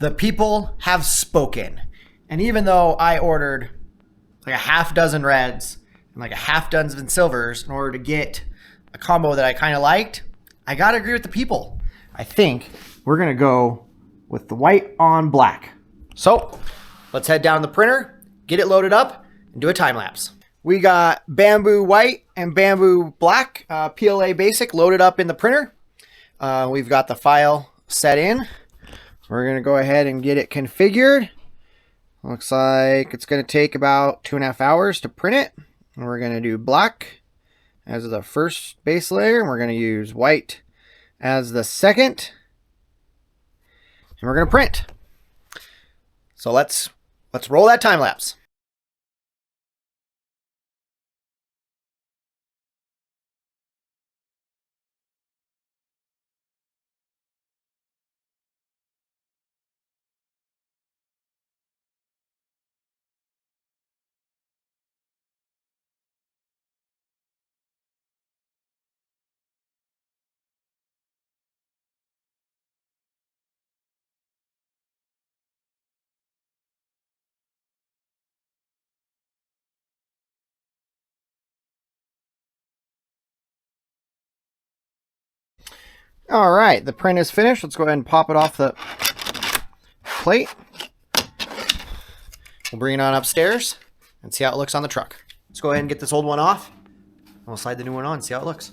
The people have spoken. And even though I ordered like a half dozen reds and like a half dozen silvers in order to get a combo that I kind of liked, I got to agree with the people. I think we're going to go with the white on black. So let's head down to the printer, get it loaded up, and do a time lapse. We got Bambu white and Bambu black, PLA basic, loaded up in the printer. We've got the file set in. We're going to go ahead and get it configured. Looks like it's going to take about 2.5 hours to print it. And we're going to do black as the first base layer. And we're going to use white as the second. And we're going to print. So let's roll that time lapse. All right, the print is finished. Let's go ahead and pop it off the plate. We'll bring it on upstairs and see how it looks on the truck. Let's go ahead and get this old one off. We'll slide the new one on and see how it looks.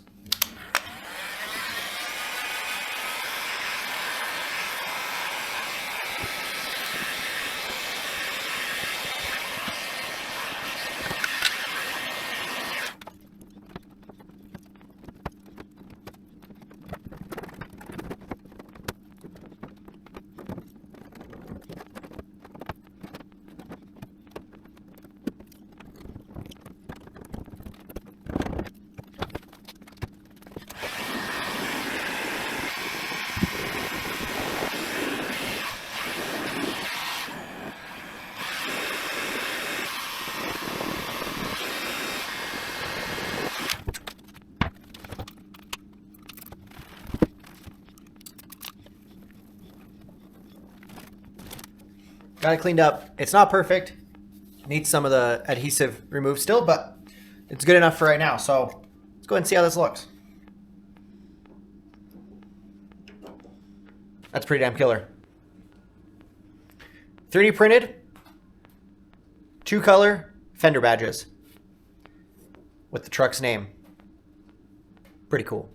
Got it cleaned up. It's not perfect. Needs some of the adhesive removed still, but it's good enough for right now. So let's go ahead and see how this looks. That's pretty damn killer. 3D printed, 2-color Fender badges with the truck's name. Pretty cool.